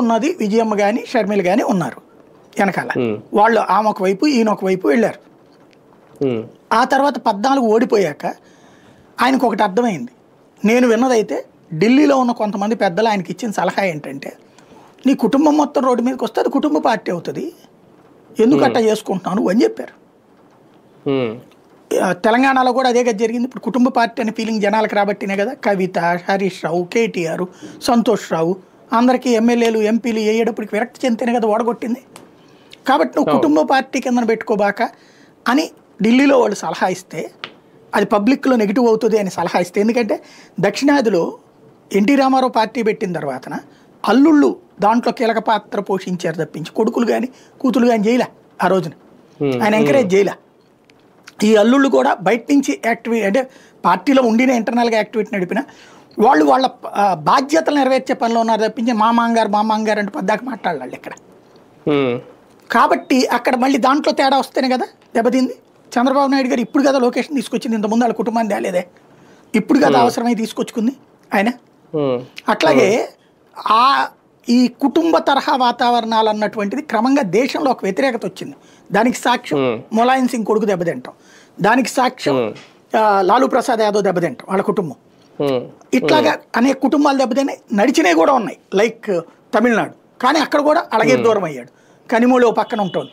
ఉన్నది విజయమ్మ కానీ షర్మిల కానీ ఉన్నారు వెనకాల. వాళ్ళు ఆమె ఒక వైపు ఈయన ఒక వైపు వెళ్ళారు. ఆ తర్వాత 14 ఓడిపోయాక ఆయనకు ఒకటి అర్థమైంది. నేను విన్నదైతే ఢిల్లీలో ఉన్న కొంతమంది పెద్దలు ఆయనకి ఇచ్చిన సలహా ఏంటంటే, నీ కుటుంబం మొత్తం రోడ్డు మీదకి వస్తే అది కుటుంబ పార్టీ అవుతుంది, ఎందుకు అట్టా చేసుకుంటున్నాను అని చెప్పారు. తెలంగాణలో కూడా అదే కదా జరిగింది. ఇప్పుడు కుటుంబ పార్టీ అనే ఫీలింగ్ జనాలకు రాబట్టినే కదా కవిత, హరీష్ రావు, కేటీఆర్, సంతోష్ రావు అందరికీ ఎమ్మెల్యేలు ఎంపీలు వేయేటప్పటికి విరక్తి చెందితేనే కదా ఓడగొట్టింది. కాబట్టి నువ్వు కుటుంబ పార్టీ కింద పెట్టుకోబాక అని ఢిల్లీలో వాళ్ళు సలహా ఇస్తే అది పబ్లిక్లో నెగిటివ్ అవుతుంది అని సలహా ఇస్తే, ఎందుకంటే దక్షిణాదిలో ఎన్టీ రామారావు పార్టీ పెట్టిన తర్వాతన అల్లుళ్ళు దాంట్లో కీలక పాత్ర పోషించారు తప్పించి కొడుకులు కానీ కూతురు కానీ చేయలే. ఆ రోజున ఆయన ఎంకరేజ్ చేయలే. ఈ అల్లుళ్ళు కూడా బయట నుంచి యాక్టివిటీ అంటే పార్టీలో ఉండిన ఇంటర్నల్గా యాక్టివిటీ నడిపిన వాళ్ళు వాళ్ళ బాధ్యతలు నెరవేర్చే పనిలో ఉన్నారు తప్పించి మామాంగారు అంటే పద్దాక మాట్లాడాలి ఇక్కడ. కాబట్టి అక్కడ మళ్ళీ దాంట్లో తేడా వస్తేనే కదా దెబ్బతింది. చంద్రబాబు నాయుడు గారు ఇప్పుడు కదా లొకేషన్ తీసుకొచ్చింది, ఇంతకుముందు వాళ్ళ కుటుంబాన్ని తేలేదే, ఇప్పుడు కదా అవసరమై తీసుకొచ్చుకుంది ఆయన. అట్లాగే ఈ కుటుంబ తరహా వాతావరణాలు అన్నటువంటిది క్రమంగా దేశంలో ఒక వ్యతిరేకత వచ్చింది. దానికి సాక్ష్యం ములాయం సింగ్ కొడుకు దెబ్బతింటాం, దానికి సాక్ష్యం లాలూ ప్రసాద్ యాదవ్ దెబ్బతింటాం వాళ్ళ కుటుంబం. ఇట్లాగా అనేక కుటుంబాలు దెబ్బతిని నడిచినవి కూడా ఉన్నాయి, లైక్ తమిళనాడు. కానీ అక్కడ కూడా అలాగే దూరం అయ్యాడు. కనిమూలి ఓ పక్కన ఉంటుంది.